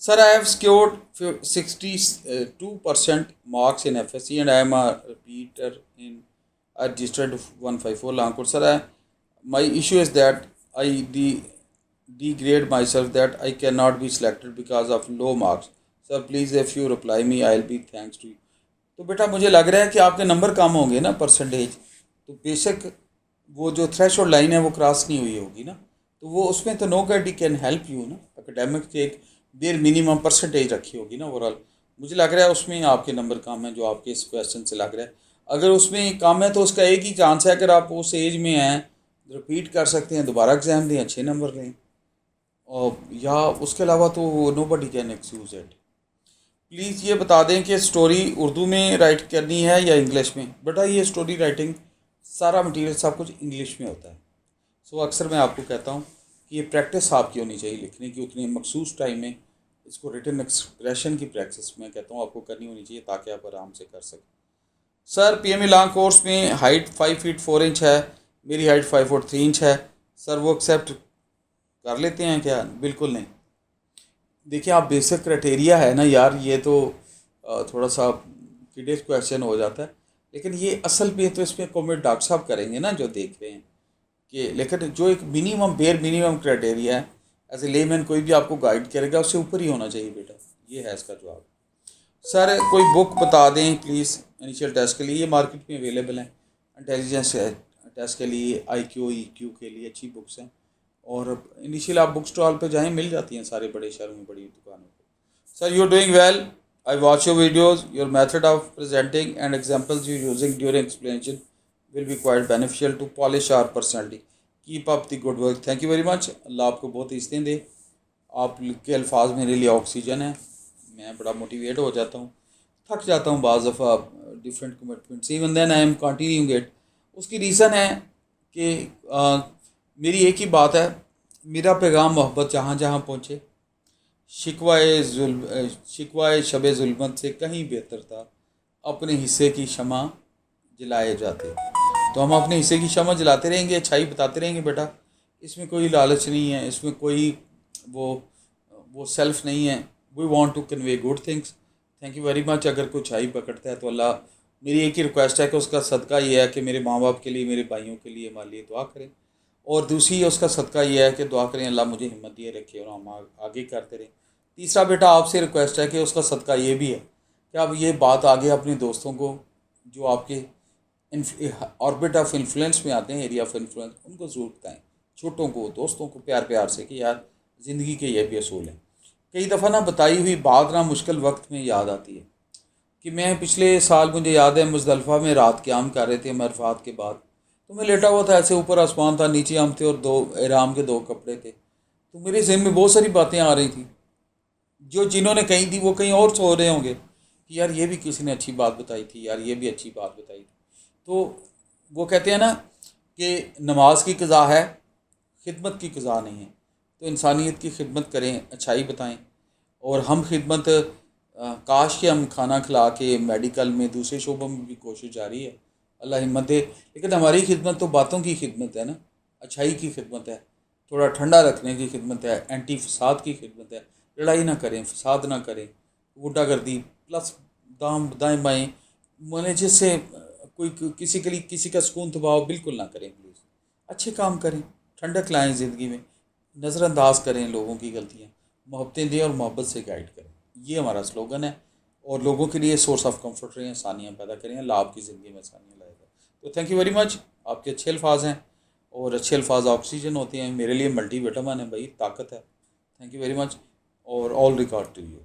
Sir, I have scored 62% marks in FSC and I am a repeater in a registered 154 Langkot. Sir, my issue is that degrade myself that I cannot be selected because of low marks. Sir, please if you reply me, I'll be thanks to you. تو بیٹا مجھے لگ رہا ہے کہ آپ کے number کم ہوں گے نا پرسنٹیج، تو بے شک وہ جو تھریش ہولڈ لائن ہے وہ کراس نہیں ہوئی ہوگی نا، تو وہ اس میں تو نو گیڈی کین ہیلپ یو نا، اکیڈمک سے ایک دیر منیمم پرسنٹیج رکھی ہوگی نا اوور آل. مجھے لگ رہا ہے اس میں آپ کے نمبر کم ہیں جو آپ کے اس کویشچن سے لگ رہا ہے. اگر اس میں کم ہے تو اس کا ایک ہی چانس ہے، اگر آپ اس ایج میں ہیں رپیٹ کر سکتے ہیں، دوبارہ ایگزام دیں، اچھے نمبر لیں، اور یا اس کے علاوہ تو نو بڈی کین ایکسکیوز اٹ. پلیز یہ بتا دیں کہ اسٹوری اردو میں رائٹ کرنی ہے یا انگلش میں. بیٹا یہ اسٹوری رائٹنگ سارا مٹیریل سب کچھ انگلش میں ہوتا ہے. سو اکثر میں آپ کو کہتا ہوں کہ یہ پریکٹس آپ کی ہونی چاہیے لکھنے کی، اتنے مخصوص ٹائم میں اس کو ریٹن ایکسپریشن کی پریکٹس میں کہتا ہوں آپ کو کرنی ہونی چاہیے تاکہ آپ آرام سے کر سکیں. Sir P M A long course میں ہائٹ 5 فٹ 4 انچ ہے، میری ہائٹ 5 فٹ 3 انچ ہے. سر وہ ایکسیپٹ کر لیتے ہیں کیا؟ بالکل نہیں. دیکھیں آپ بیسک کرائٹیریا ہے نا یار، یہ تو تھوڑا سا کڈیس کویشچن ہو جاتا ہے، لیکن یہ اصل پہ تو اس میں کومنٹ ڈاکٹر صاحب کریں گے نا جو دیکھ رہے ہیں کہ، لیکن جو ایک منیمم بیر منیمم کرائٹیریا ہے ایز اے لے مین کوئی بھی آپ کو گائیڈ کرے گا اس سے اوپر ہی ہونا چاہیے بیٹا. یہ ہے اس کا جواب. سر کوئی بک بتا دیں پلیز انیشیل ٹیسٹ کے لیے، یہ مارکیٹ میں اویلیبل ہیں. انٹیلیجنس ٹیسٹ کے لیے، آئی کیو ای کیو کے لیے اچھی بکس ہیں، اور انیشیل آپ بک اسٹال پہ جائیں مل جاتی ہیں سارے بڑے شہروں میں بڑی دکانوں پہ. Sir you doing well, I watch your videos, your method of presenting and examples you using during explanation will be quite beneficial to polish our personality. Keep up the good work. Thank you very much. اللہ آپ کو بہت عزتیں دے. آپ کے الفاظ میرے لیے oxygen ہیں. میں بڑا موٹیویٹ ہو جاتا ہوں، تھک جاتا ہوں بعض دفعہ different commitments, even then I am continuing it. اس کی ریزن ہے کہ میری ایک ہی بات ہے، میرا پیغام محبت جہاں جہاں پہنچے. شکوائے شب ظلمت سے کہیں بہتر تھا اپنے حصے کی شمع جلائے جاتے. تو ہم اپنے حصے کی شمع جلاتے رہیں گے، اچھائی بتاتے رہیں گے بیٹا. اس میں کوئی لالچ نہیں ہے، اس میں کوئی وہ سیلف نہیں ہے. We want to convey good things. Thank you very much. اگر کوئی اچھائی پکڑتا ہے تو اللہ، میری ایک ہی ریکویسٹ ہے کہ اس کا صدقہ یہ ہے کہ میرے ماں باپ کے لیے، میرے بھائیوں کے لیے ہمارے لیے دعا کریں، اور دوسری اس کا صدقہ یہ ہے کہ دعا کریں اللہ مجھے ہمت دیے رکھے اور ہم آگے کرتے رہیں. تیسرا بیٹا آپ سے ریکویسٹ ہے کہ اس کا صدقہ یہ بھی ہے کہ آپ یہ بات آگے اپنے دوستوں کو جو آپ کے آربٹ آف انفلوئنس میں آتے ہیں، ایریا آف انفلوئنس، ان کو ضرور بتائیں، چھوٹوں کو، دوستوں کو پیار پیار سے کہ یار زندگی کے یہ بھی اصول ہیں. کئی دفعہ نہ بتائی ہوئی بات نہ مشکل وقت میں یاد آتی ہے. کہ میں پچھلے سال مجھے یاد ہے مزدلفہ میں رات قیام کر رہے تھے ہم عرفات کے بعد، تو میں لیٹا ہوا تھا ایسے، اوپر آسمان تھا، نیچے ہم تھے، اور دو احرام کے 2 کپڑے تھے. تو میرے ذہن میں بہت ساری باتیں آ رہی تھیں جو جنہوں نے کہیں تھی وہ کہیں اور سو رہے ہوں گے کہ یار یہ بھی کسی نے اچھی بات بتائی تھی، یار یہ بھی اچھی بات بتائی تھی. تو وہ کہتے ہیں نا کہ نماز کی قضا ہے، خدمت کی قضا نہیں ہے. تو انسانیت کی خدمت کریں، اچھائی بتائیں. اور ہم خدمت، کاش کہ ہم کھانا کھلا کے میڈیکل میں دوسرے شعبوں میں بھی کوشش جاری ہے، اللہ ہمت دے، لیکن ہماری خدمت تو باتوں کی خدمت ہے نا، اچھائی کی خدمت ہے، تھوڑا ٹھنڈا رکھنے کی خدمت ہے، اینٹی فساد کی خدمت ہے. لڑائی نہ کریں، فساد نہ کریں، غنڈہ گردی پلس دائیں بائیں جس سے کوئی کسی کے لیے کسی کا سکون دباؤ بالکل نہ کریں. پلیز اچھے کام کریں، ٹھنڈک لائیں زندگی میں، نظر انداز کریں لوگوں کی غلطیاں، محبتیں دیں اور محبت سے گائیڈ کریں. یہ ہمارا سلوگن ہے، اور لوگوں کے لیے سورس آف کمفرٹ رہیں، آسانیاں پیدا کریں. اللہ آپ کی زندگی میں آسانیاں لائے گا. تو تھینک یو ویری مچ. آپ کے اچھے الفاظ ہیں، اور اچھے الفاظ آکسیجن ہوتے ہیں. میرے لیے ملٹی وٹامن ہے بھائی، طاقت ہے. تھینک یو ویری مچ، اور آل ریکارڈ ٹو یو.